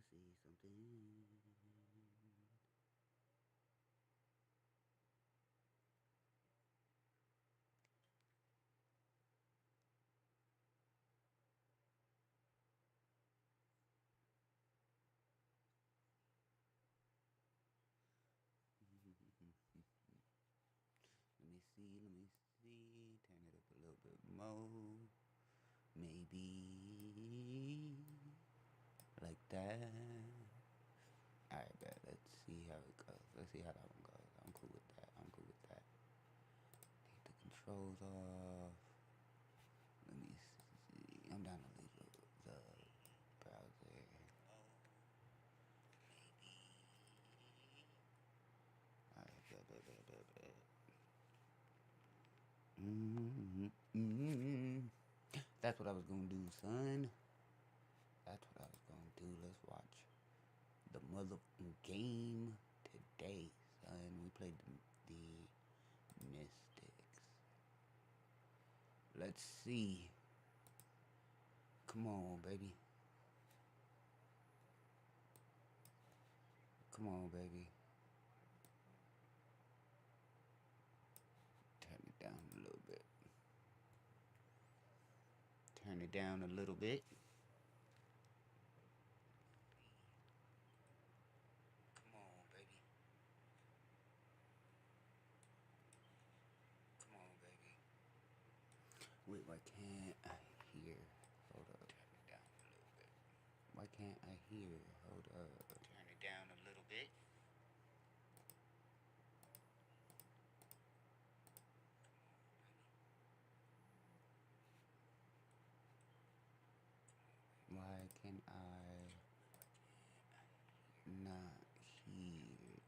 see something. Let me see. Turn it up a little bit more. Maybe like that. Alright, bet. Let's see how it goes. Let's see how that one goes. I'm cool with that. Take the controls off. Let me see. I'm down to leave the browser. Alright, bet. That's what I was gonna do, son. That's what I was gonna do. Let's watch the motherfucking game today, son. We played the Mystics. Let's see. Come on, baby. Come on, baby. Turn it down a little bit. Turn it down a little bit. Come on, baby. Come on, baby. Wait, why can't I hear? Hold up. Turn it down a little bit. Why can't I hear? Hold up. Turn it down a little bit. Why can I not hear?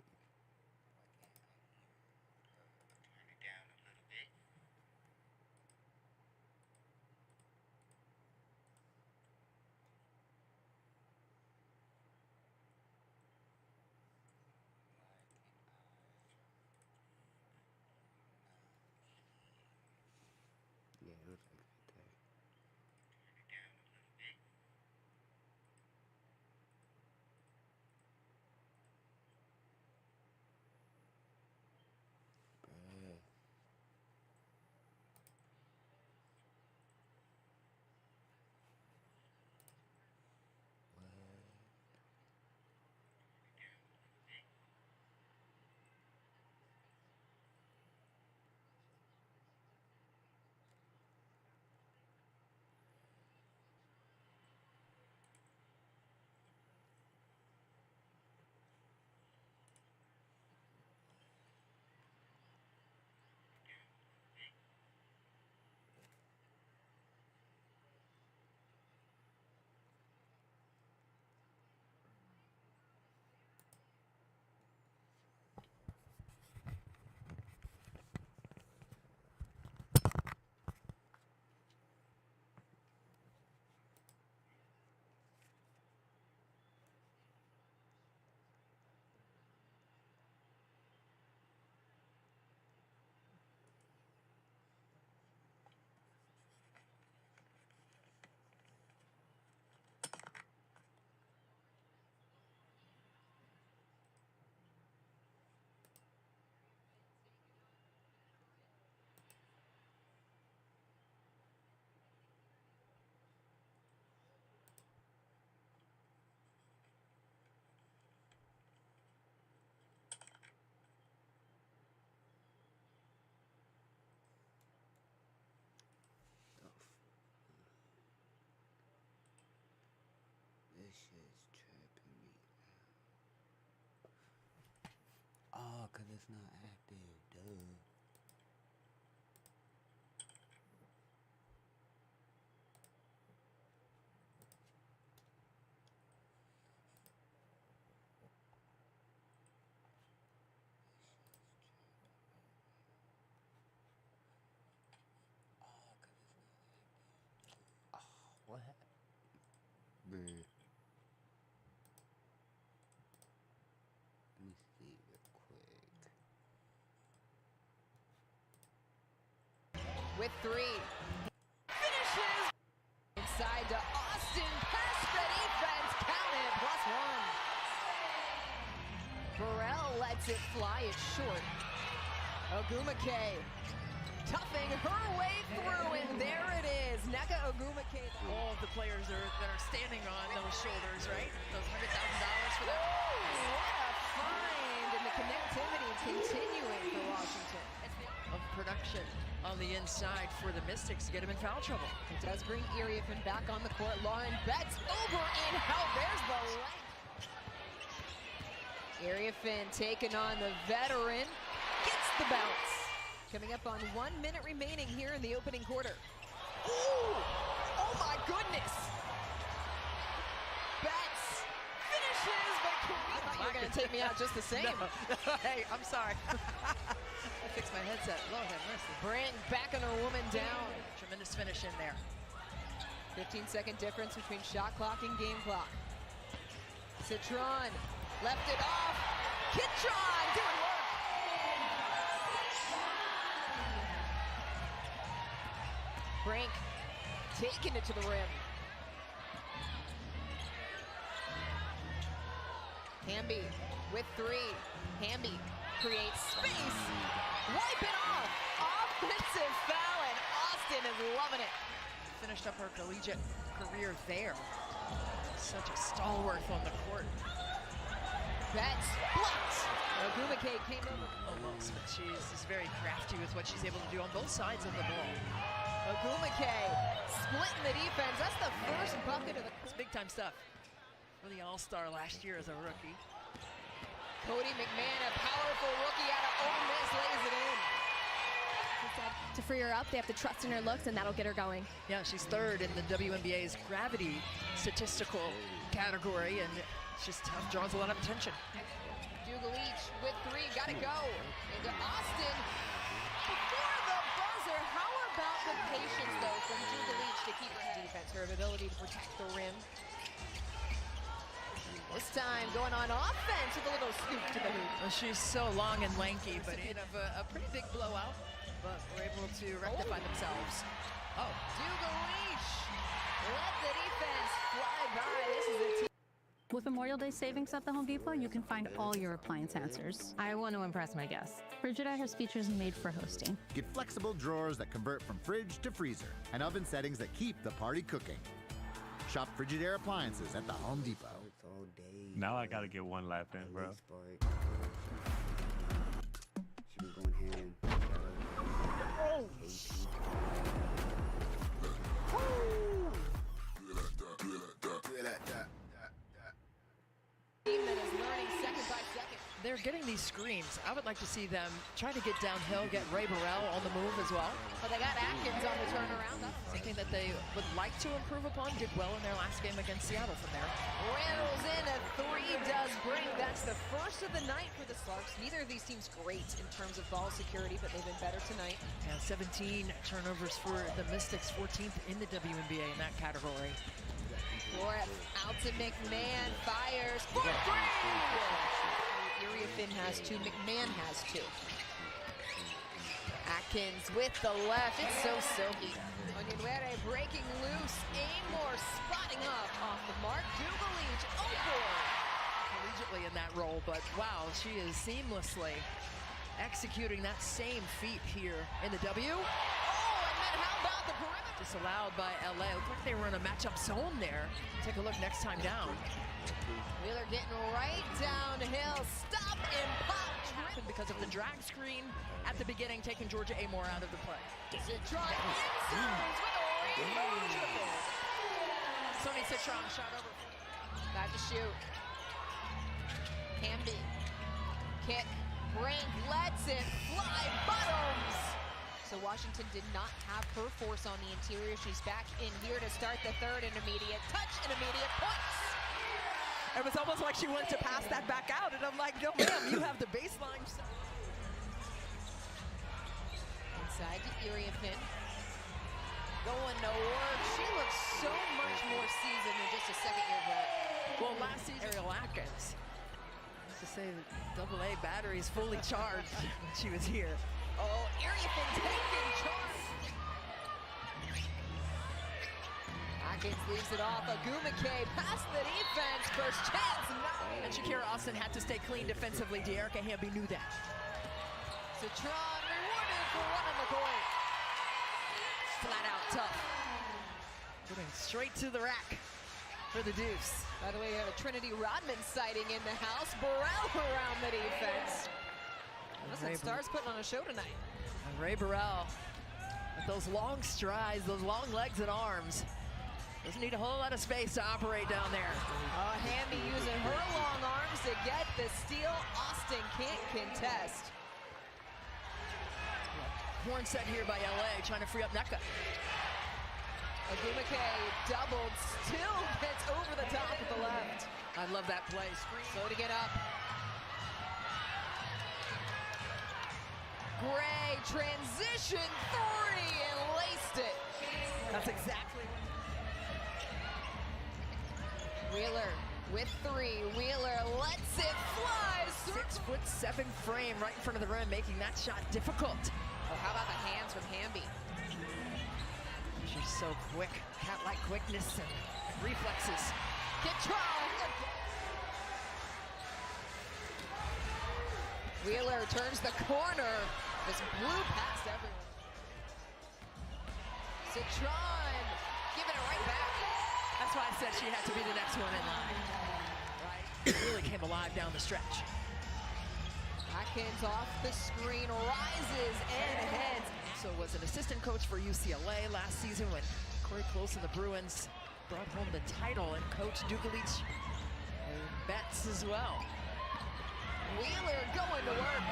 Turn it down a little bit. Why can I not hear? Yeah, it looks like right there. Turn it down a little bit. Bruh. What? This shit's tripping me out. Oh, cause it's not active, duh. Oh, what happened? Bruh. Let me see real quick. With 3. Finishes! Inside to Austin. Pass ready. Friends count it. +1. Burrell lets it fly, it's short. Ogumake toughing her way through, and there it is. Neka Ogumake. All of the players that are standing on those shoulders, right? Those $100,000 for them. Ooh, what a find, and the connectivity continuing for Washington. Of production on the inside for the Mystics to get him in foul trouble. It does bring Eriefin back on the court. Lauren Betts over and out. There's the length. Eriefin taking on the veteran. Gets the bounce. Coming up on 1 minute remaining here in the opening quarter. Ooh! Oh my goodness! Betts finishes, but I thought you were going to take me out just the same. No. Hey, I'm sorry. I fixed my headset. Lord have mercy. Brink backing a woman down. Tremendous finish in there. 15-second difference between shot clock and game clock. Citron left it off. Kitron doing work. Brink taking it to the rim. Hamby with three. Hamby creates space. Wipe it off. Offensive foul, and Austin is loving it. Finished up her collegiate career there. Such a stalwart on the court. Betts blocked. Ogumake came over. Almost, but she is very crafty with what she's able to do on both sides of the ball. Ogumake splitting the defense. That's the first bucket of the. It's big time stuff for the All-Star last year as a rookie. Cody McMahon, a powerful rookie out of Ole Miss, lays it in. To free her up, they have to trust in her looks, and that'll get her going. Yeah, she's third in the WNBA's gravity statistical category, and she's tough, draws a lot of attention. Dugalich with three, gotta go. Into Austin. Before the buzzer, how about the patience, though, from Dugalich to keep her defense, her ability to protect the rim. This time going on offense with a little scoop to the hoop. Well, she's so long and lanky, but in a pretty big blowout, but we're able to rectify themselves. Oh, Dugalich let the defense fly by. This is a team. With Memorial Day savings at the Home Depot, you can find all your appliance answers. I want to impress my guests. Frigidaire has features made for hosting. Get flexible drawers that convert from fridge to freezer and oven settings that keep the party cooking. Shop Frigidaire appliances at the Home Depot. Now I gotta get one lap in, bro. She was going hand. Oh! Team that is learning second by second. they're getting these screens. I would like to see them try to get downhill, get Ray Burrell on the move as well. But they got Atkins on the turnaround. Something that they would like to improve upon. Did well in their last game against Seattle from there. Rattles in a three, does bring. That's the first of the night for the Slarks. Neither of these teams great in terms of ball security, but they've been better tonight. Yeah, 17 turnovers for the Mystics, 14th in the WNBA in that category. Flora out to McMahon, fires for three! Eriefin has two, McMahon has two. Atkins with the left, it's so silky. Onyenwere breaking loose, Amor spotting up off the mark, Dugalich, oh boy! Collegiately in that role, but wow, she is seamlessly executing that same feat here in the W. Oh, and then how about the perimeter? Disallowed by LA. Looked like they were in a matchup zone there. Take a look next time down. Wheeler getting right downhill, stop and pop. Because of the drag screen at the beginning, taking Georgia Amor out of the play. Citron inserts with a rainbow triple. Sony Citron shot over. Back to shoot. Hamby. Kick. Brink lets it fly. Bottoms. So Washington did not have her force on the interior. She's back in here to start the third. Intermediate touch and immediate points. It was almost like she wanted to pass that back out, and I'm like, no, ma'am, you have the baseline. Inside to Eriefin. Going to work. She looks so much more seasoned than just a second-year vet. Well, last season, Ariel Atkins. To say that AA batteries fully charged when she was here. Oh, Eriefin taking charge. Atkins leaves it off. Agumake past the defense. First chance, no. And Shakira Austin had to stay clean defensively. De'Erica Hamby knew that. Citron rewarded for running the court. Flat out tough. Getting straight to the rack for the Deuce. By the way, we have a Trinity Rodman sighting in the house. Burrell around the defense. Listen, Stars putting on a show tonight. And Ray Burrell with those long strides, those long legs and arms. Doesn't need a whole lot of space to operate down there. Oh, Hamby using her long arms to get the steal. Austin can't contest. Horn set here by LA, trying to free up Nneka. Agumake doubled, still gets over the top with the left. I love that play. Slow to get up. Gray transition three and laced it. That's exactly what. Wheeler with three. Wheeler lets it fly. 6'7" frame right in front of the rim, making that shot difficult. Oh, how about the hands from Hamby? She's so quick, cat-like quickness and reflexes. Wheeler turns the corner. This blew past everyone. Citron giving it right back. That's why I said she had to be the next one in line. Right? Really came alive down the stretch. Atkins off the screen, rises and heads. So was an assistant coach for UCLA last season when Corey Close and the Bruins brought home the title, and Coach Dugalich bets as well. Wheeler going to work.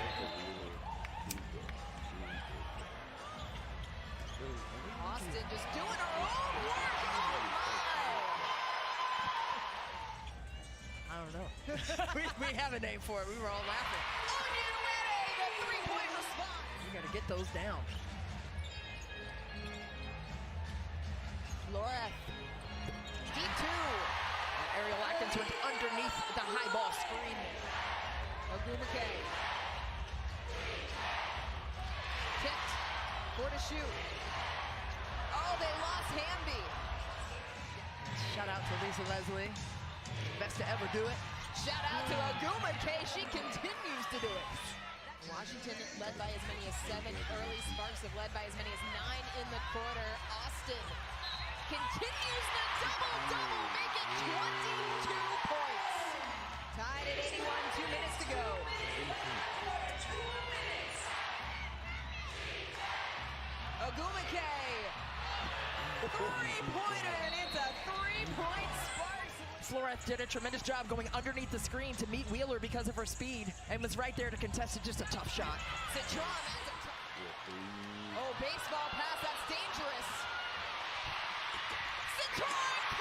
Austin just doing her own work. Oh I don't know. we have a name for it. We were all laughing. Onion winning the three-point response. We got to get those down. Laura, deep two. Ariel Atkins went underneath the high ball screen. Agumake. Tipped. For to shoot. Oh, they lost Hamby. Shout out to Lisa Leslie. Best to ever do it. Shout out to Agumake. She continues to do it. Washington led by as many as 7. Early Sparks have led by as many as 9 in the quarter. Austin continues the double-double, making 22 points. Tied at 81, 2 minutes to go. Agumake, three-pointer, and it's a three-point Sparks. Floreth did a tremendous job going underneath the screen to meet Wheeler because of her speed, and was right there to contest it. Just a tough shot. Citron has a oh, baseball pass, that's dangerous. Citron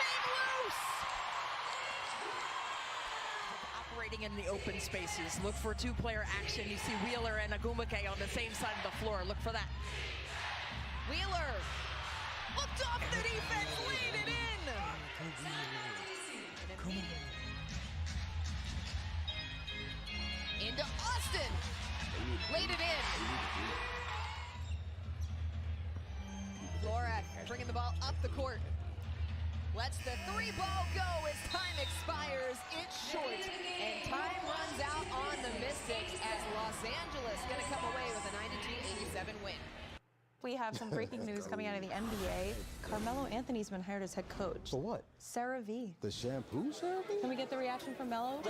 came loose. Operating in the open spaces. Look for two-player action. You see Wheeler and Agumake on the same side of the floor. Look for that. Wheeler looked off the defense, laid it in. Into Austin, laid it in. Florak bringing the ball up the court. Lets the three ball go as time expires. It's short, and time runs out on the Mystics as Los Angeles gonna come away with a 92-87 win. We have some breaking news coming out of the NBA. Carmelo Anthony's been hired as head coach. For what? Sarah V. The shampoo CeraVe? Can we get the reaction from Melo?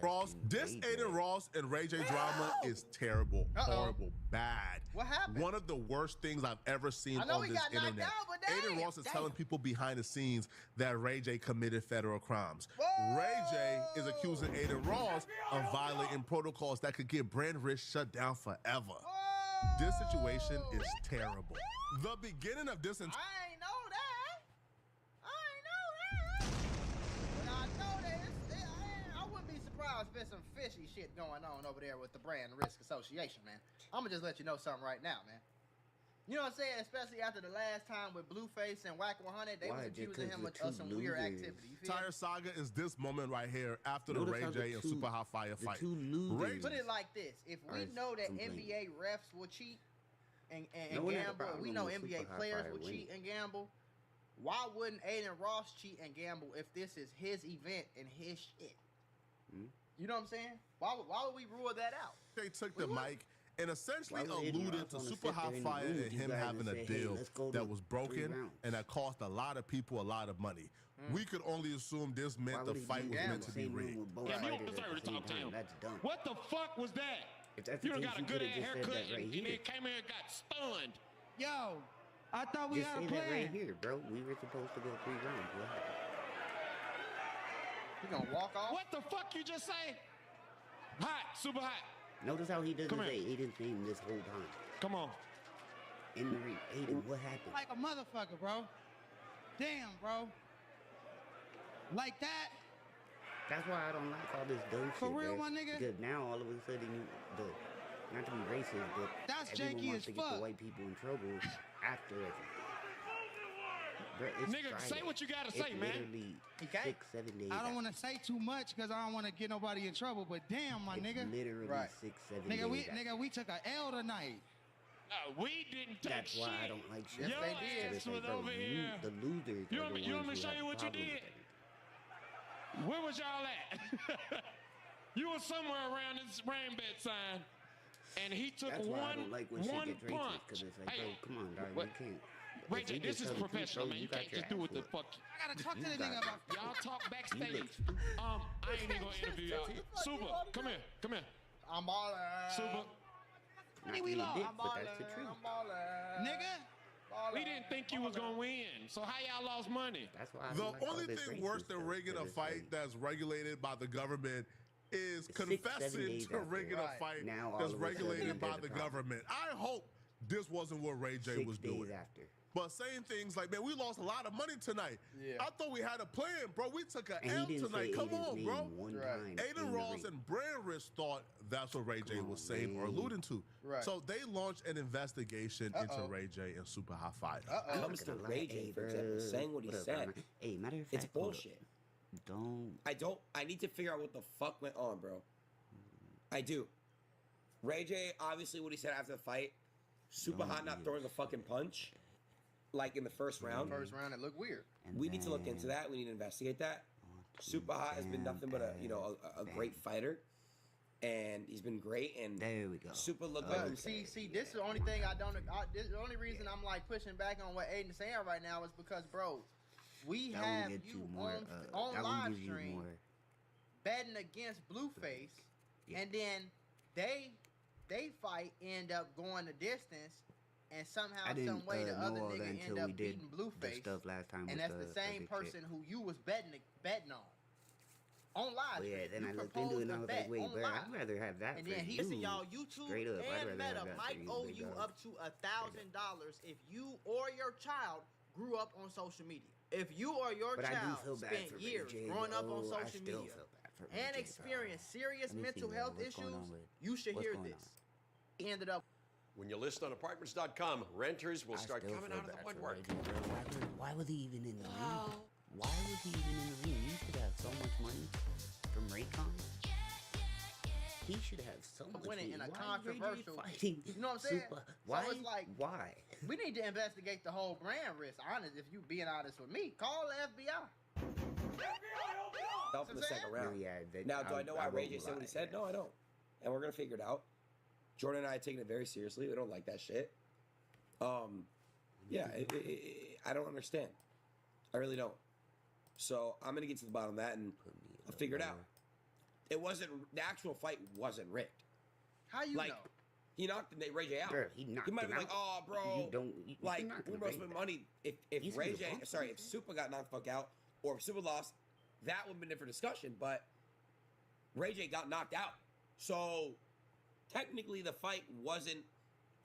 Ross, this Aiden Ross and Ray J drama is terrible, horrible, bad. What happened? One of the worst things I've ever seen on this internet. Down, Aiden Ross is telling people behind the scenes that Ray J committed federal crimes. Whoa! Ray J is accusing Aiden Ross of violating protocols that could get Brand Risk shut down forever. Whoa! This situation is terrible. The beginning of this. I ain't know that. But I know that I wouldn't be surprised if there's some fishy shit going on over there with the Brand Risk Association, man. I'm gonna just let you know something right now, man. You know what I'm saying? Especially after the last time with Blueface and Wack 100, they was accusing him of some weird activity. You feel Entire saga is this moment right here after the Ray J and Super Hot Fire fight. Put it like this: if we know that NBA refs will cheat, and No one had a gamble, we problem know with NBA Super Hot players Fire would winning. cheat and gamble. Why wouldn't Aiden Ross cheat and gamble if this is his event and his shit? You know what I'm saying? Why would we rule that out? They took the mic and essentially Why would Aiden alluded Ross to wanna Super sit Hot there in the Fire room and with you him guys having and a say, hey, deal let's go that to was 3 broken rounds? and that cost a lot of people a lot of money. We could only assume this Why meant the would he fight be was in meant the to be same room rigged. with both Yeah, you fighters don't deserve at to the same talk to time? him. That's dumb. What the fuck was that? If that's You the done case, got a you good could ass have just said haircut that right and here. then came here and got stunned. Yo, I thought we Just had say a that right plan. here, bro. We were supposed to go 3 rounds. What happened? You gonna walk off? What the fuck you just say? Hot, super hot. Notice how he doesn't Come say here. Aiden's name this whole time. Come on. In the ring. Aiden, what happened? Like a motherfucker, bro. Damn, bro. Like that? That's why I don't like all this dumb For shit, real, bro. my nigga? Because now all of a sudden, not to be racist, but That's everyone janky wants as to get fuck. the white people in trouble after everything. Bro, it's Nigga, Friday. say what you gotta It's say, man. Literally He can't. 6, 7 days. I don't want to say too much because I don't want to get nobody in trouble. But damn, my It's nigga. literally Right. 6, 7 Nigga, days. we took a L tonight. We didn't take That's shit. why I don't like shit. Yes, they did. Because it's Ass like, was bro, over you, here. the losers You are want the me- you want ones me to who show you have what you problems did? with everything. Where was y'all at? You was somewhere around this rainbed sign, and he took That's why I one don't like when shit one gets racist, punch. because it's like, bro, Hey, come on, dog, what- you can't. Ray if J, you this just is tell the truth, professional, bro, man. You got can't your just do ass what the whooped. fuck. I gotta talk to You the got nigga it. about. Y'all talk You backstage. look stupid. I ain't even gonna interview y'all. Super, come here, come here. I'm ballin'. Super, Not we you lost. dick, I'm but that's the ballin'. truth. I'm ballin'. Nigga, Ballin'. we didn't think you was gonna win. So how y'all lost money? That's why I The don't like all only this thing racist worse than stuff, rigging a 'cause it's fight like, that's regulated by the government is It's 6, 7 confessing days to after. rigging Right. a fight Now all that's of a sudden regulated by there's a the problem. government. I hope this wasn't what Ray J 6 was days doing. after. But saying things like, man, we lost a lot of money tonight. Yeah. I thought we had a plan, bro. We took an And L he didn't tonight. say Come Aiden's on, name bro. one Right. time. in Aiden the Ross ring. and Brand thought that's what Ray J Come was on, saying or man. alluding to. Right. So they launched an investigation into Uh-oh. Ray J and Super Hot Fire. Uh-oh. comes to Not gonna Ray lie, J, hey, for example, bro, saying what he up, said, bro? Hey, matter of fact, it's hold up. bullshit. Don't. I need to figure out what the fuck went on, bro. I do. Ray J, obviously, what he said after the fight, Super Don't Hot not even throwing a fucking punch, like in the first round. First round, it looked weird. And We need to look into then that. We need to investigate that. on to Super Hot has been nothing but a Bam, great fighter, and he's been great. And There we go. Super looked But like see, this is the only thing this is the only reason I'm like pushing back on what Aiden's saying right now is because, bro, we That one have gets you more. on That one live gives you stream more. betting against Blueface, Yeah. and then they fight end up going the distance, and somehow, I didn't some way, the other know all that nigga until end we up did beating the Blueface, stuff last time. and with that's the the same other person chick. who you was betting on live. Well, yeah, stream. then You I looked proposed into it and a I was bet like, wait, on bro, live. I'd rather have that And for then you. he listen, y'all, YouTube Straight up, I'd and rather Meta have that might for you, owe big you dog. up to $1,000 if you or your child grew up on social media. If you or your But I do child feel bad spent for Ray years J, growing up though. on I social still media feel bad for Ray and J, experienced serious Let me mental see, health what's going issues, on with- you should what's hear going this. on? He ended up. When you list on apartments.com, renters will I start still coming feel out of the bad for woodwork. Ray J, bro. Why was he even in the ring? Why was he even in the ring? He should have so much money from Raycon. He should have so much winning money. in a Why is Ray J controversial. fighting You know what I'm saying? Super? So Why? it's like, Why? we need to investigate the whole brand risk. Honest, if you being honest with me, call the FBI. help in the second round. Yeah, Now, do I know why Ray J said what he lie, said? yeah. No, I don't. And we're gonna figure it out. Jordan and I are taking it very seriously. We don't like that shit. Yeah, I don't understand. I really don't. So I'm gonna get to the bottom of that and I'll figure it out. It wasn't the actual fight wasn't rigged. How you Like know? he knocked Ray J out. Bro, he knocked might him be like, out. oh, bro, You don't. You like not we gonna must rate spend that. money if He's Ray gonna J, bump sorry, him. if Super got knocked the fuck out or if Super lost, that would have been a different discussion. But Ray J got knocked out, so technically the fight wasn't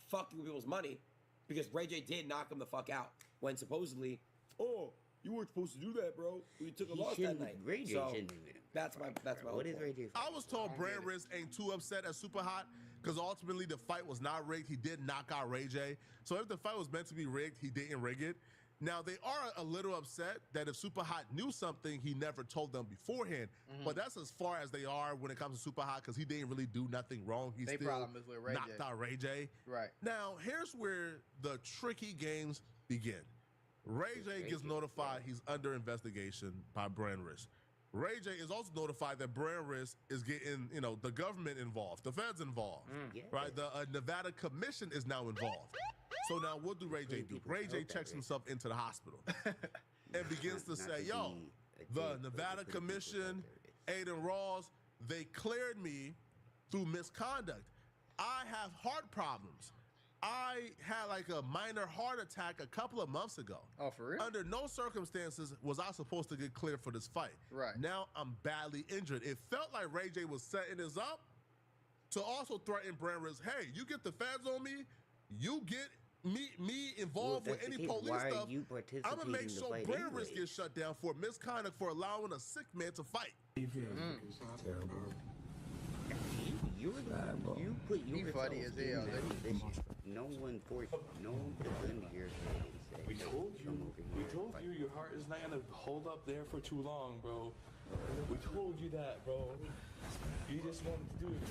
fucking with people's money because Ray J did knock him the fuck out when supposedly, oh, you weren't supposed to do that, bro. We took a He loss that shouldn't- night. Ray J So shouldn't have been. that's my What whole is point. Ray J? I was told Brand Risk ain't too upset at Super Hot because ultimately the fight was not rigged. He did knock out Ray J. So if the fight was meant to be rigged, he didn't rig it. Now, they are a little upset that if Super Hot knew something, he never told them beforehand. But that's as far as they are when it comes to Super Hot, because he didn't really do nothing wrong. He still problem is with Ray knocked J. out Ray J. Right. Now, here's where the tricky games begin. Ray J gets notified he's under investigation by Brand Risk. Ray J is also notified that Brand Risk is getting, the government involved, the feds involved, right? The Nevada Commission is now involved. So now what do Ray J do? Ray J checks himself into the hospital and begins to say, yo, the Nevada Commission, Aiden Ross, they cleared me through misconduct. I have heart problems. I had like a minor heart attack a couple of months ago. Oh, for real? Under no circumstances was I supposed to get cleared for this fight. Right. Now I'm badly injured. It felt like Ray J was setting this up to also threaten Brand Risk, hey, you get the feds on me, you get me involved with any police stuff, I'm gonna make sure Brand Risk gets shut down for misconduct for allowing a sick man to fight. Terrible. You put funny as hell. No one put a gun to your head and said, we told you your heart is not gonna hold up there for too long, bro. We told you that, bro. You just wanted to do it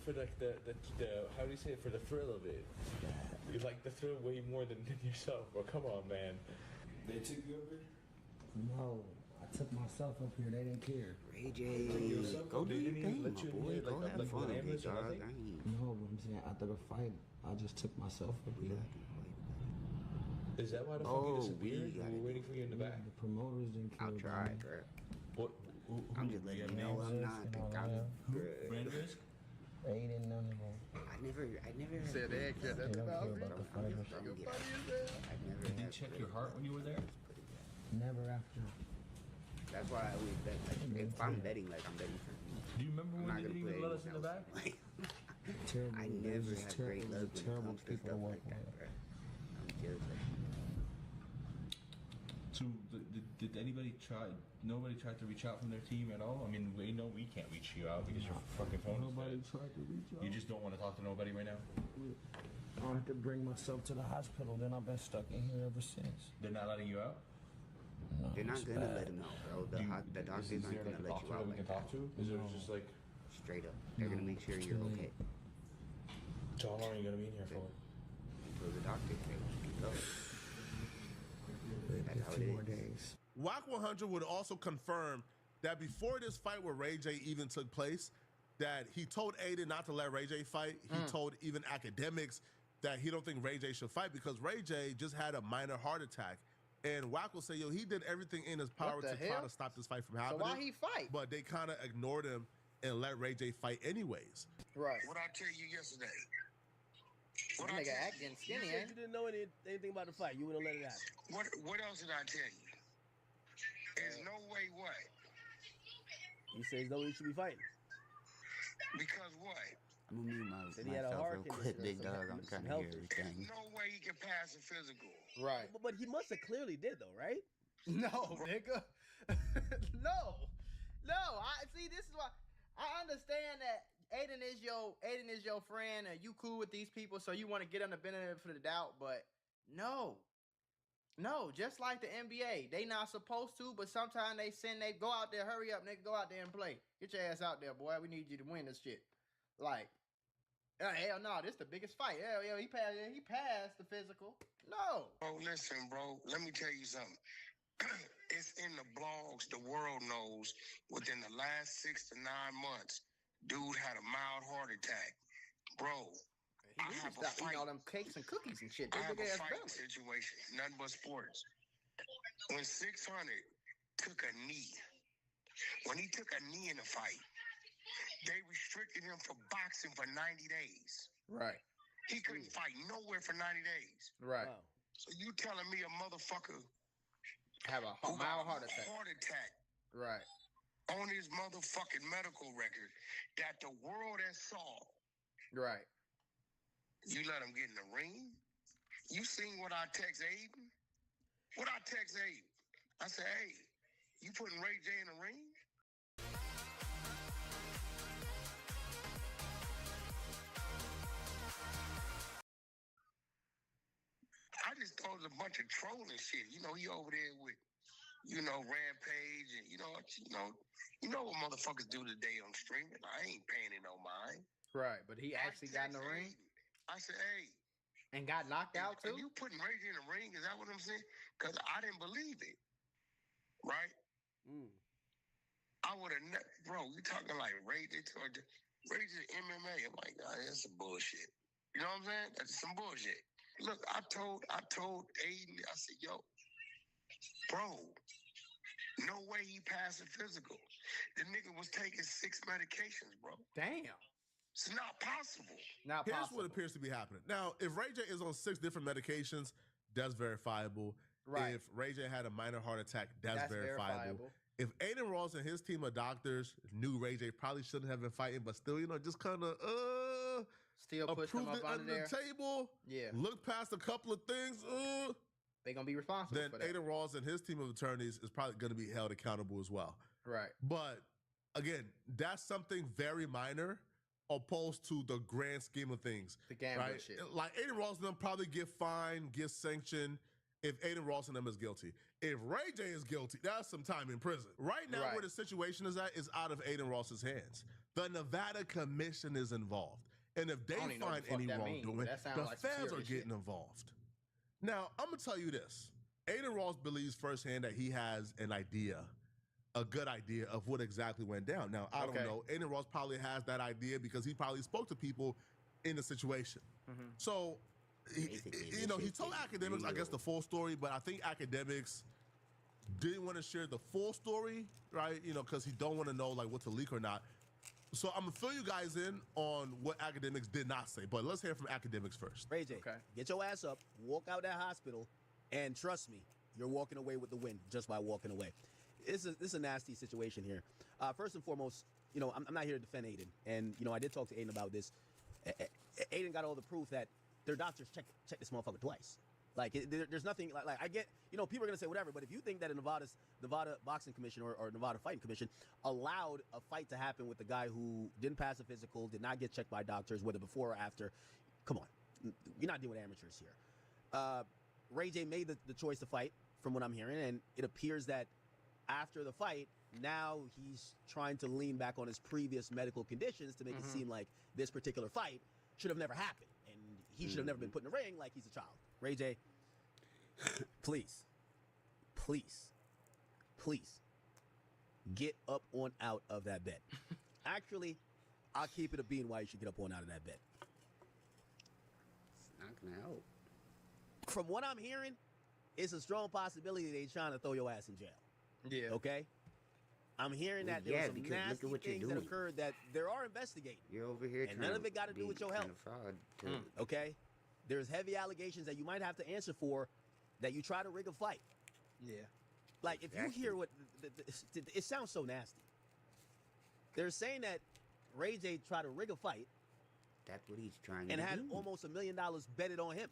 for the how do you say it, for the thrill of it. You like the thrill way more than yourself, bro. Come on, man. They took you over? No, I took myself up here. They didn't care. Ray J, go do your thing, my boy. Go have fun, big dog. No, but I'm saying after the fight, I just took myself up here. Is that why the fuck you disappeared? We were waiting for you in the back. The promoters didn't care. I'll try, bro. What? I'm just letting you know I'm not the guy. Brand Risk? Aiden, none of them. I never said they They don't care about the fighters. Did you check your heart when you were there? Never after. That's why I always bet. Like, if I'm betting, like I'm betting for me. Do you remember when you didn't even let us in the back? Terrible. I never have great luck when it terrible comes to people stuff to work like that, with. bro. I'm just like, So did anybody try? Nobody tried to reach out from their team at all? I mean, we know we can't reach you out because your fucking phone is Nobody dead. tried to reach out. You just don't want to talk to nobody right now? I had to bring myself to the hospital. Then I've been stuck in here ever since. They're not letting you out? No, they're not it's gonna bad. let him out, bro. The doctors Is aren't there gonna like a let you doctor out that we like can talk that. to? Is there just like... Straight up. They're gonna make sure you're okay. So how long are you gonna be in here for? Until the doctor says you can go. That's how A it few more is. days. WAC 100 would also confirm that before this fight with Ray J even took place, that he told Aiden not to let Ray J fight. He told even academics that he don't think Ray J should fight because Ray J just had a minor heart attack. And WAC will say, yo, he did everything in his power to try to stop this fight from happening. So why he fight? But they kind of ignored him and let Ray J fight anyways. Right. What I tell you yesterday? What nigga acting skinny, You said you didn't know anything about the fight. You wouldn't let it happen. What else did I tell you? There's no way what? He says no, he should be fighting. Because what? I'm gonna mute Said he had a myself heart real quick, big dog. I'm trying to hear everything. No way he can pass a physical. Right. But he must have clearly did though, right? No, nigga. No. I see. This is why I understand that Aiden is your friend, and you cool with these people, so you want to get them the benefit for the doubt. But no, just like the NBA, they not supposed to, but sometimes they go out there, hurry up, nigga, go out there and play. Get your ass out there, boy. We need you to win this shit. Like, hell no, this the biggest fight. Hell, he passed the physical. No. Bro, listen, bro. Let me tell you something. It's in the blogs. The world knows. Within the last 6 to 9 months, dude had a mild heart attack. Bro, I have a fight. All them cakes and cookies and shit. I have a fighting situation. Nothing but sports. When 600 took a knee, when he took a knee in a fight, they restricted him from boxing for 90 days. Right. He couldn't fight nowhere for 90 days. Right. Wow. So you telling me a motherfucker have a mild heart attack. Right. On his motherfucking medical record that the world has saw. Right. You let him get in the ring? You seen what I text Aiden? What I text Aiden? I said, hey, you putting Ray J in the ring? I just thought it's a bunch of trolling shit. You know, he over there with, Rampage and you know what motherfuckers do today on streaming. I ain't paying it no mind. Right, but he actually got in the ring. I said, hey. And got knocked out too? Are you putting Ray J in the ring? Is that what I'm saying? Because I didn't believe it. Right? I would have never, bro, you talking like Ray J MMA. I'm like, nah, that's some bullshit. You know what I'm saying? That's some bullshit. Look, I told Aiden, I said, yo, bro, no way he passed a physical. The nigga was taking 6 medications, bro. Damn. It's not possible. Here's what appears to be happening. Now, if Ray J is on 6 different medications, that's verifiable. Right. If Ray J had a minor heart attack, that's verifiable. If Aiden Ross and his team of doctors knew Ray J probably shouldn't have been fighting, but still, just kind of still push him up under the table. Yeah. Look past a couple of things. They're gonna be responsible then for that. Aiden Ross and his team of attorneys is probably going to be held accountable as well. Right. But again, that's something very minor opposed to the grand scheme of things. The gambling right? shit. Like Aiden Ross and them probably get fined, get sanctioned if Aiden Ross and them is guilty. If Ray J is guilty, that's some time in prison. Right now, where the situation is at is out of Aiden Ross's hands. The Nevada Commission is involved. And if they find any wrongdoing, the feds are getting involved. Now, I'm going to tell you this. Aiden Ross believes firsthand that he has an idea, a good idea of what exactly went down. Now, I don't know. Aiden Ross probably has that idea because he probably spoke to people in the situation. So, he told academics, I guess, the full story, but I think academics didn't want to share the full story, right? Because he don't want to know, like, what to leak or not. So I'm going to fill you guys in on what academics did not say, but let's hear from academics first. Ray J, get your ass up, walk out that hospital, and trust me, you're walking away with the win just by walking away. This is a nasty situation here. First and foremost, I'm not here to defend Aiden. And, I did talk to Aiden about this. Aiden got all the proof that their doctors check this motherfucker twice. Like, there's nothing, like I get, people are going to say whatever, but if you think that a Nevada Boxing Commission or Nevada Fighting Commission allowed a fight to happen with the guy who didn't pass a physical, did not get checked by doctors, whether before or after, come on. You're not dealing with amateurs here. Ray J made the choice to fight, from what I'm hearing, and it appears that after the fight, now he's trying to lean back on his previous medical conditions to make it seem like this particular fight should have never happened, and he should have never been put in the ring like he's a child. Ray J, please, get up on out of that bed. Actually, I'll keep it a bean why you should get up on out of that bed. It's not gonna help. From what I'm hearing, it's a strong possibility they're trying to throw your ass in jail. Yeah. Okay? I'm hearing that there were some nasty things that occurred that there are investigating. You're over here and none of it got to do with your health. Okay? There's heavy allegations that you might have to answer for that you try to rig a fight. Yeah. Like, if you hear what... it sounds so nasty. They're saying that Ray J tried to rig a fight. That's what he's trying to do. And had almost $1 million betted on him.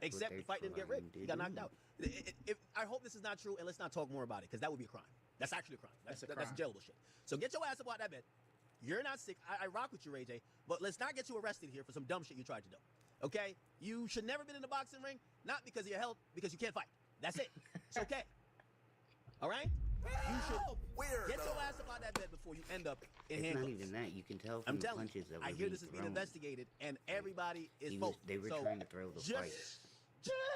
Except the fight didn't get rigged. He got knocked out. I hope this is not true, and let's not talk more about it, because that would be a crime. That's actually a crime. That's jailable shit. So get your ass up out that bed. You're not sick. I rock with you, Ray J, but let's not get you arrested here for some dumb shit you tried to do. Okay? You should never been in the boxing ring, not because of your health, because you can't fight. That's it. It's okay. All right? You should get your ass up out that bed before you end up in handcuffs. Not even that. You can tell from the punches that were I hear this is being investigated, and everybody is focused. They were trying to throw the fight.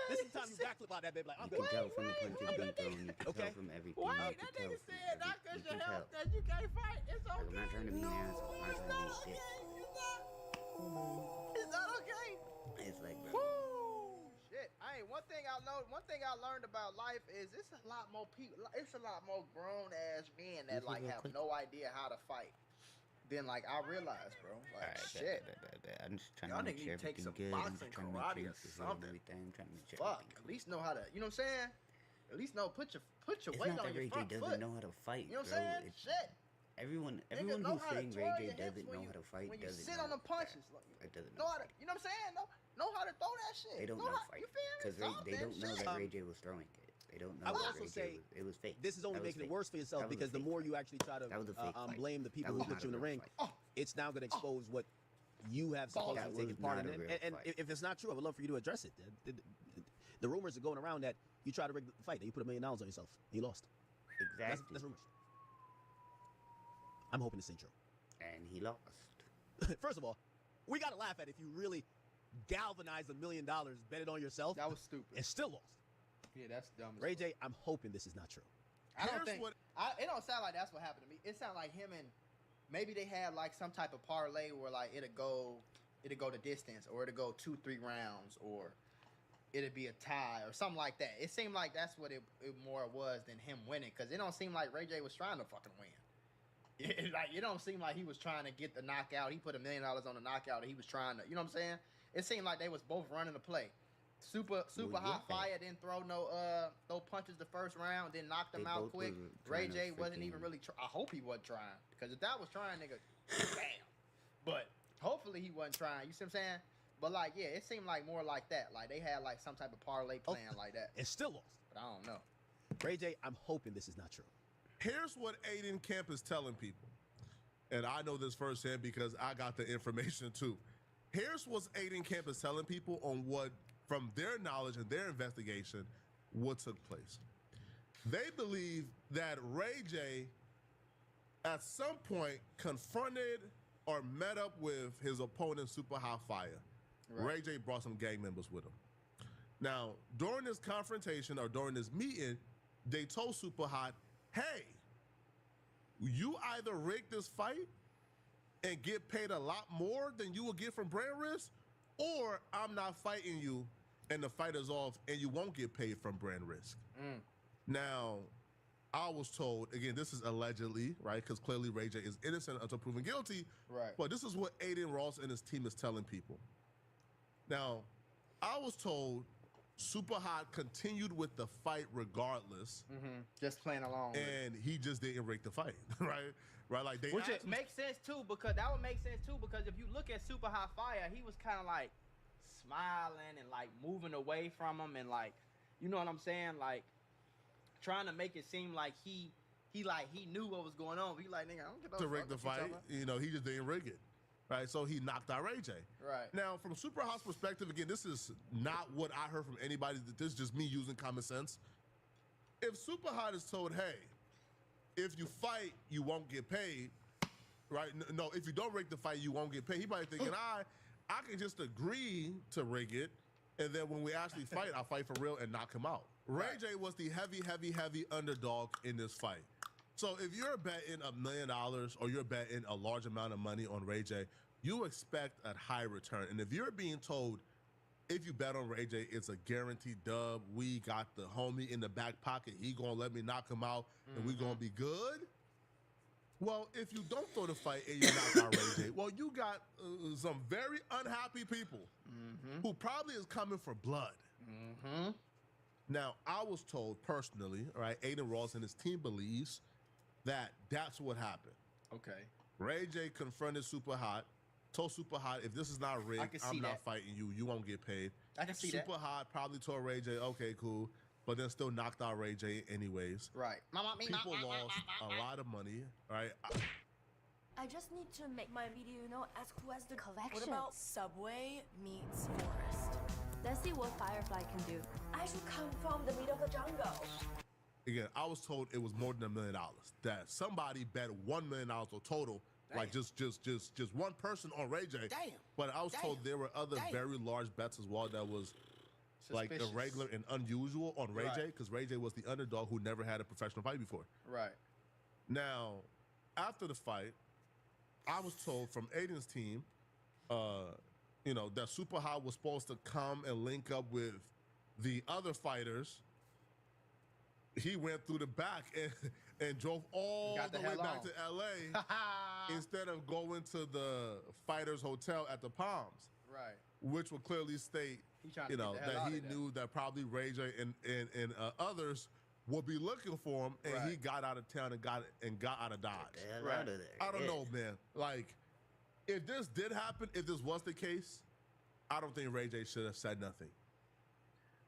This is the time you backflip out that bed like, I'm good. You can tell from the punches being thrown. You can tell from everything. Wait, that nigga said not because your health that you can't fight. It's okay. I'm not trying to be an asshole. I'm not trying to be shit. It's not okay. It's like, bro. Woo! Shit. One thing I learned about life is it's a lot more people. It's a lot more grown ass men that like have no idea how to fight. Then like I realized, bro. Like shit. I'm just trying to make sure everything good. I'm just trying to make sure everything. I'm trying to make sure. Fuck. At least know how to. You know what I'm saying? At least know put your weight on your front foot. Ray J doesn't know how to fight. You know what I'm saying? Shit. Everyone who's saying Ray J doesn't know how to fight doesn't know. When you sit on the punches, it doesn't know how to. You know what I'm saying? Know how to throw that shit. They don't know fight because they don't know that Ray J was throwing it. They don't know. I would also say it was fake. This is only making it worse for yourself because the more you actually try to blame the people who put you in the ring, it's now going to expose what you have supposedly taken part in. And if it's not true, I would love for you to address it. The rumors are going around that you tried to rig the fight, that you put $1 million on yourself, and you lost. Exactly. That's rumors. I'm hoping this ain't true. And he lost. First of all, we gotta laugh at it if you really galvanized $1 million, bet it on yourself. That was stupid. And still lost. Yeah, that's dumb. Ray J, I'm hoping this is not true. I don't think. It don't sound like that's what happened to me. It sounded like him and maybe they had like some type of parlay where like it'll go the distance, or it'll go 2-3 rounds, or it'll be a tie or something like that. It seemed like that's what it more was than him winning, because it don't seem like Ray J was trying to fucking win. It don't seem like he was trying to get the knockout. He put $1 million on the knockout, and he was trying to, you know what I'm saying? It seemed like they was both running the play. Super hot fire, didn't throw no punches the first round, then knocked him out quick. Ray J wasn't even really I hope he wasn't trying, because if that was trying, nigga, damn. But hopefully he wasn't trying, you see what I'm saying? But like, yeah, it seemed like more like that. Like they had like some type of parlay plan like that. And still lost. But I don't know. Ray J, I'm hoping this is not true. Here's what Aiden Kemp is telling people. And I know this firsthand because I got the information too. Here's what Aiden Kemp is telling people on what, from their knowledge and their investigation, what took place. They believe that Ray J at some point confronted or met up with his opponent, Super Hot Fire. Right. Ray J brought some gang members with him. Now, during this confrontation or during this meeting, they told Super Hot, hey, you either rig this fight and get paid a lot more than you will get from Brand Risk, or I'm not fighting you and the fight is off and you won't get paid from Brand Risk. Now, I was told, again, this is allegedly, right? Because clearly Ray J is innocent until proven guilty. Right. But this is what Aiden Ross and his team is telling people. Now, I was told Super Hot continued with the fight regardless. Just playing along. And he just didn't rig the fight, right? Right, like they. Which it makes sense too, because that would make sense too, because if you look at Super Hot Fire, he was kind of like smiling and like moving away from him, and like, you know what I'm saying, like trying to make it seem like he knew what was going on. But he like, nigga, I don't get no to rig the fight, you know, he just didn't rig it. Right, so he knocked out Ray J. Right. Now, from Super Hot's perspective, again, this is not what I heard from anybody. This is just me using common sense. If Super Hot is told, hey, if you fight, you won't get paid, right? No, if you don't rig the fight, you won't get paid. He might be thinking, I can just agree to rig it, and then when we actually fight, I'll fight for real and knock him out. Ray J was the heavy underdog in this fight. So if you're betting $1 million or you're betting a large amount of money on Ray J, you expect a high return. And if you're being told, if you bet on Ray J, it's a guaranteed dub, we got the homie in the back pocket, he gonna let me knock him out, and we gonna be good. Well, if you don't throw the fight and you knock out Ray J, well, you got some very unhappy people who probably is coming for blood. Now, I was told personally, all right, Aiden Ross and his team believes that that's what happened. Okay. Ray J confronted Super Hot, told Super Hot, if this is not rigged, I'm not fighting you. You won't get paid. I can see that. Super Hot probably told Ray J, okay, cool, but then still knocked out Ray J anyways. Right. People lost a lot of money, right? I just need to make my video, you know, as cool as the collection. What about Subway meets Forest? Let's see what Firefly can do. I should come from the middle of the jungle. Again, I was told it was more than $1 million. That somebody bet $1 million or total, like just one person on Ray J. Damn. But I was told there were other very large bets as well that was like irregular and unusual on Ray J, because Ray J was the underdog who never had a professional fight before. Right. Now, after the fight, I was told from Aiden's team, you know, that Super Hot was supposed to come and link up with the other fighters. He went through the back and drove all the way back to LA instead of going to the fighters' hotel at the Palms. Right. Which would clearly state, you know, that he knew that probably Ray J and others would be looking for him, and he got out of town and got out of Dodge. Out of there. I don't know, man. Like, if this did happen, if this was the case, I don't think Ray J should have said nothing.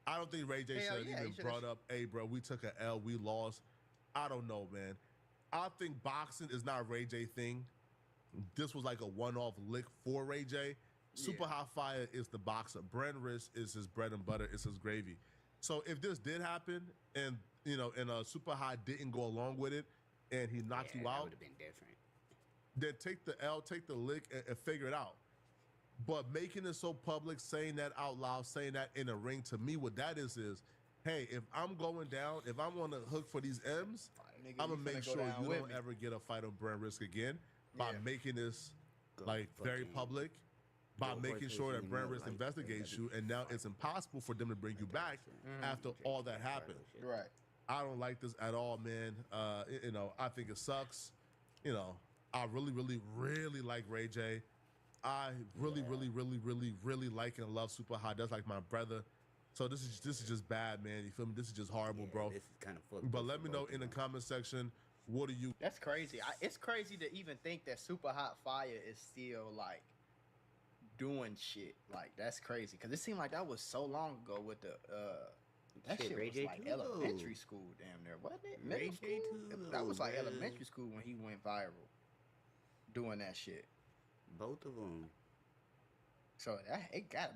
I don't think Ray J should have even brought up, hey, bro, we took an L, we lost. I don't know, man. I think boxing is not a Ray J thing. This was like a one-off lick for Ray J. Super Hot Fire is the boxer. Brand Risk is his bread and butter. It's his gravy. So if this did happen and, and Super High didn't go along with it and he knocked you that out, would have been different. then take the L, take the lick, and figure it out. But making it so public, saying that out loud, saying that in a ring, to me, what that is, hey, if I'm going down, if I'm on the hook for these M's, Nigga, I'm you gonna make finna go sure down you with don't me. ever get a fight on brand risk again by making this very public, by making sure that brand risk investigates you, and now it's impossible for them to bring you back after all that happened. Right. I don't like this at all, man. I think it sucks. I really, really, really like Ray J. I really, really, really, really, really like and love Super Hot. That's like my brother. So this is just bad, man. You feel me? This is just horrible, bro. This is kind of fucked. But let me know in the comment section, what do you? That's crazy. It's crazy to even think that Super Hot Fire is still like doing shit. Like that's crazy because it seemed like that was so long ago with the that shit Ray was J like too, elementary school, damn near, wasn't it? Ray Middle J school. too, That was like man. elementary school when he went viral, doing that shit. Both of them. So it gotta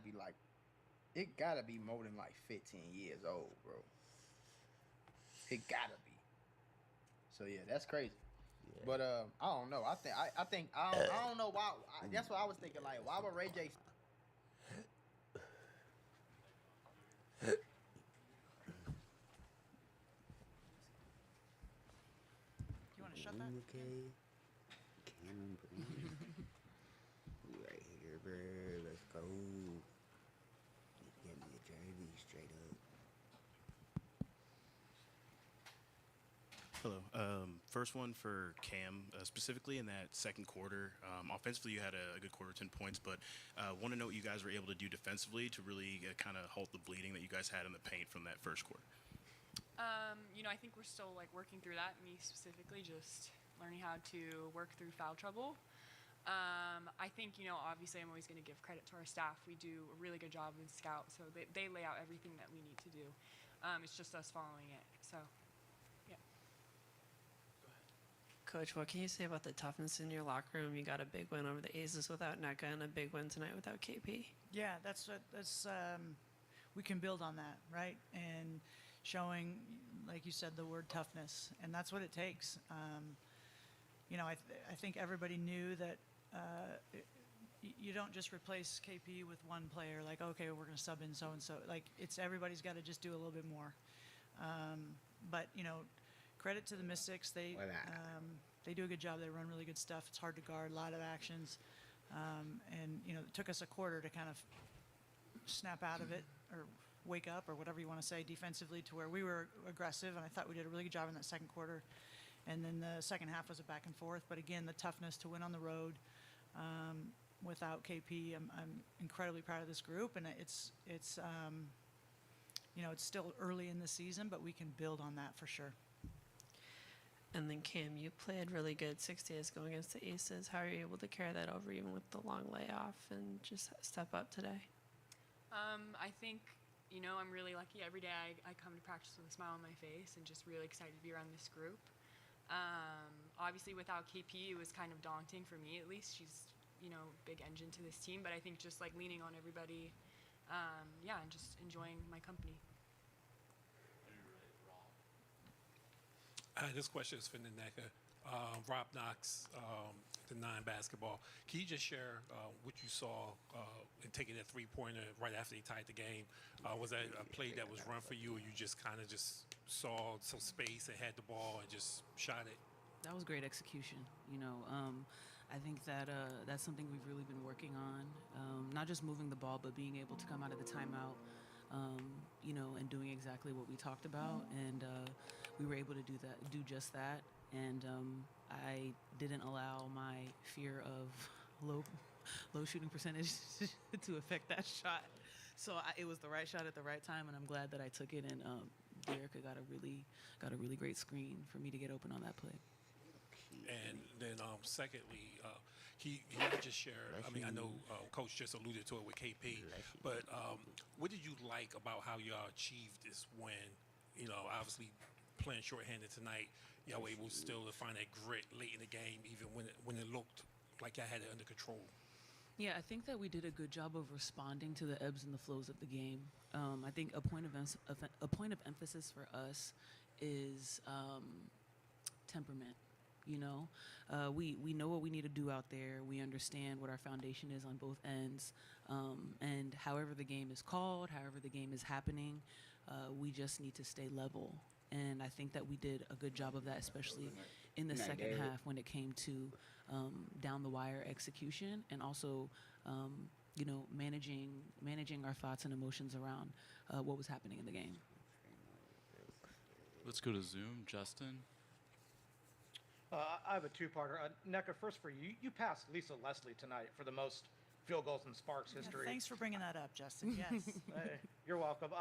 be more than like 15 years old, bro. It gotta be. So yeah, that's crazy. But I don't know. I don't know why. That's what I was thinking. Like, why would Ray J? You want to shut that? Okay. Cameron Brand. Right here, bro. Let's go. Get me a jersey straight up. Hello. First one for Cam, specifically in that second quarter. Offensively, you had a good quarter, 10 points, but want to know what you guys were able to do defensively to really kind of halt the bleeding that you guys had in the paint from that first quarter. I think we're still like working through that. Me specifically, just learning how to work through foul trouble. I think, obviously I'm always going to give credit to our staff. We do a really good job in scout, so they lay out everything that we need to do. It's just us following it. So, yeah. Coach, what can you say about the toughness in your locker room? You got a big win over the Aces without NECA and a big win tonight without KP. Yeah, that's we can build on that, right? And showing, like you said, the word toughness, and that's what it takes. I think everybody knew that you don't just replace KP with one player. Like, okay, we're going to sub in so and so. Like, everybody's got to just do a little bit more. But credit to the Mystics. They do a good job. They run really good stuff. It's hard to guard, a lot of actions, and it took us a quarter to kind of snap out of it or wake up or whatever you want to say defensively to where we were aggressive, and I thought we did a really good job in that second quarter. And then the second half was a back and forth. But again, the toughness to win on the road without KP, I'm incredibly proud of this group. And it's still early in the season, but we can build on that for sure. And then Cam, you played really good 6 days ago against the Aces. How are you able to carry that over even with the long layoff and just step up today? I think, I'm really lucky. Every day I come to practice with a smile on my face and just really excited to be around this group. Obviously without KP, it was kind of daunting for me, at least. She's, big engine to this team, but I think just like leaning on everybody, and just enjoying my company. This question is for Naneka. Rob Knox, the 9 basketball. Can you just share what you saw in taking that three-pointer right after they tied the game? Was that a play that was run for you, or you just kind of just saw some space and had the ball and just shot it? That was great execution. I think that that's something we've really been working on. Not just moving the ball, but being able to come out of the timeout, and doing exactly what we talked about. And we were able to do just that. And I didn't allow my fear of low shooting percentage to affect that shot. So it was the right shot at the right time, and I'm glad that I took it. And Derek got a really great screen for me to get open on that play. And then, secondly, can you just share? I mean, I know Coach just alluded to it with KP, but what did you like about how y'all achieved this win? Obviously playing shorthanded tonight, y'all were able still to find that grit late in the game, even when it looked like y'all had it under control. Yeah, I think that we did a good job of responding to the ebbs and the flows of the game. I think a point of emphasis for us is temperament. You know, we know what we need to do out there. We understand what our foundation is on both ends, and however the game is called, however the game is happening, we just need to stay level. And I think that we did a good job of that, especially in the second half when it came to down the wire execution, and also you know, managing our thoughts and emotions around what was happening in the game. Let's go to Zoom. Justin. I have a two-parter. NECA, first for you. You passed Lisa Leslie tonight for the most field goals in Sparks history. Thanks for bringing that up, Justin. Yes. You're welcome.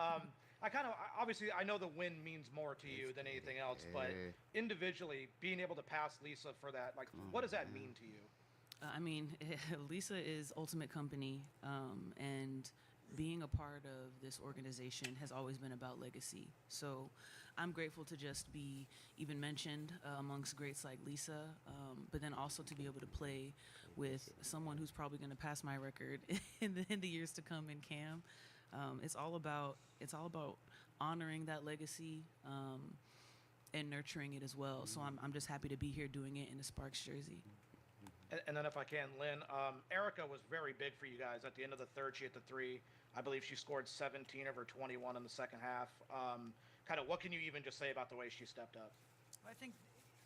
Obviously, I know the win means more to you than anything else, but individually, being able to pass Lisa for that, like, what does that mean to you? I mean, Lisa is ultimate company, and being a part of this organization has always been about legacy. So I'm grateful to just be even mentioned amongst greats like Lisa, but then also to be able to play with someone who's probably going to pass my record in the years to come in Cam. It's all about honoring that legacy and nurturing it as well. So I'm just happy to be here doing it in a Sparks jersey. And then if I can, Lynn, Erica was very big for you guys. At the end of the third, she hit the three. I believe she scored 17 of her 21 in the second half. Kind of what can you even just say about the way she stepped up? I think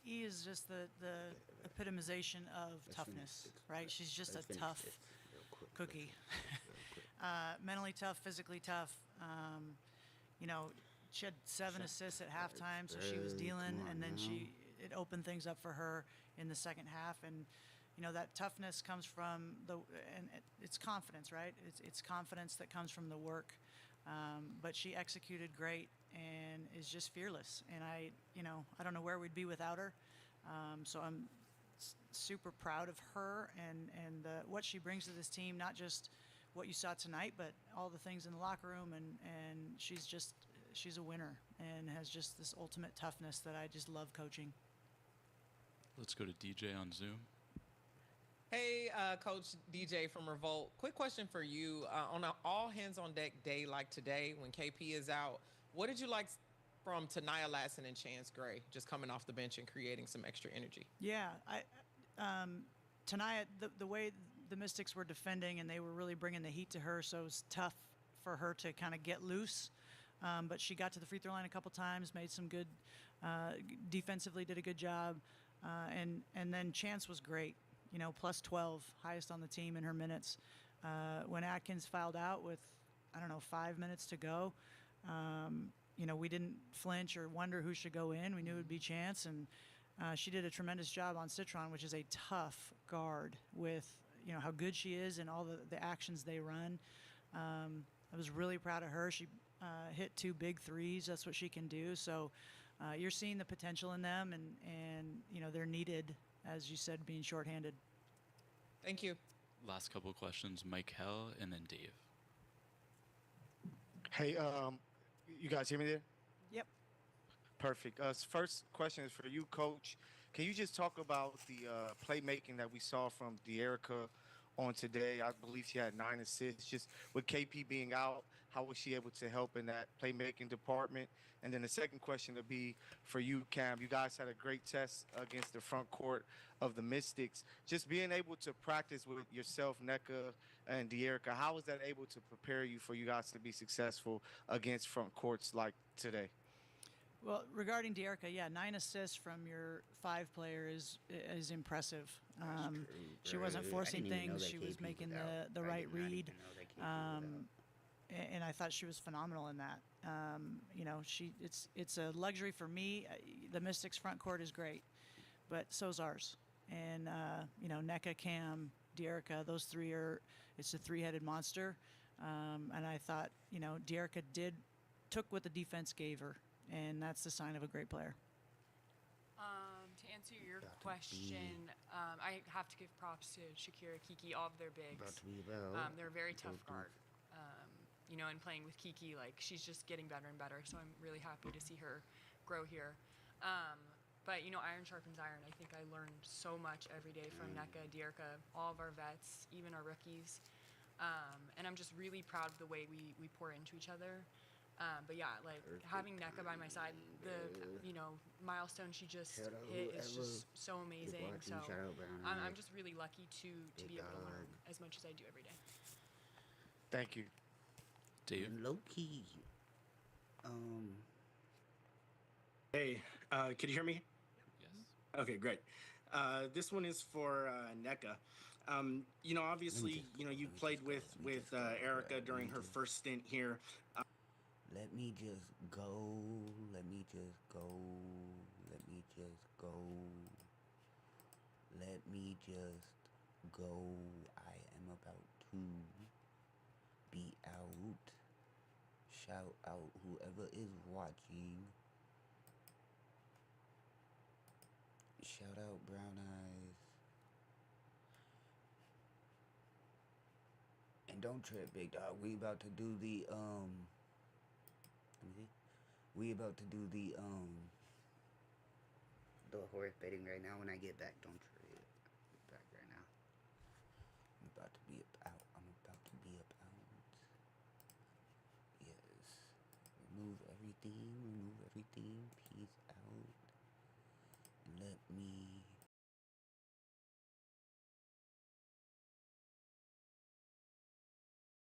E is just the epitomization of toughness, right? She's just a tough cookie. Mentally tough, physically tough. You know, she had 7 assists at halftime, so she was dealing, and then it opened things up for her in the second half. And you know, that toughness comes from it's confidence, right? It's confidence that comes from the work. But she executed great and is just fearless. And I don't know where we'd be without her. So I'm super proud of her and what she brings to this team, not just what you saw tonight, but all the things in the locker room. And she's a winner and has just this ultimate toughness that I just love coaching. Let's go to DJ on Zoom. Hey, Coach DJ from Revolt. Quick question for you. On an all-hands-on-deck day like today, when KP is out, what did you like from Tanaya Latson and Chance Gray, just coming off the bench and creating some extra energy? Yeah, Tanaya, the way the Mystics were defending, and they were really bringing the heat to her, so it was tough for her to kind of get loose. But she got to the free throw line a couple times, made some good, defensively did a good job. And then Chance was great. You know, plus 12, highest on the team in her minutes. When Atkins fouled out with, 5 minutes to go, you know, we didn't flinch or wonder who should go in. We knew it would be Chance, and she did a tremendous job on Citron, which is a tough guard with, you know, how good she is and all the actions they run. I was really proud of her. She hit 2 big threes. That's what she can do. So you're seeing the potential in them, and you know, they're needed, as you said, being shorthanded. Thank you. Last couple of questions, Mike Hell and then Dave. Hey, you guys hear me there? Yep. Perfect. First question is for you, Coach. Can you just talk about the playmaking that we saw from De'Erica on today? I believe she had 9 assists. Just with KP being out, how was she able to help in that playmaking department? And then the second question would be for you, Cam. You guys had a great test against the front court of the Mystics. Just being able to practice with yourself, NECA, and De'Erica, how was that able to prepare you for you guys to be successful against front courts like today? Well, regarding De'Erica, yeah, 9 assists from your 5 player is impressive. She wasn't forcing things; she was making the right read. And I thought she was phenomenal in that. You know, it's a luxury for me. The Mystics front court is great, but so's ours. And you know, NECA, Cam, De'Erica, those 3 it's a 3-headed monster. And I thought, you know, De'Erica took what the defense gave her, and that's the sign of a great player. To answer your question, I have to give props to Shakira, Kiki, all of their bigs. They're a very tough guard. You know, and playing with Kiki, like, she's just getting better and better, so I'm really happy to see her grow here. But, iron sharpens iron. I think I learned so much every day from NECA, Dierka, all of our vets, even our rookies. And I'm just really proud of the way we pour into each other. But yeah, like having NECA by my side, the milestone she just hit is just so amazing. So I'm just really lucky to be able to learn as much as I do every day. Thank you. Dave? Low key. Hey, can you hear me? Yes. Okay, great. This one is for NECA. Obviously, you played with Erica during her first stint here. Let me just go. Let me just go. Let me just go. Let me just go. I am about to be out. Shout out whoever is watching. Shout out Brown Eyes. And don't trip, big dog. We about to do the let me see. We about to do the horse betting right now. When I get back, don't trip. Back right now. I'm about to be about. I'm about to be about. Yes. Remove everything. Remove everything. Peace out. And let me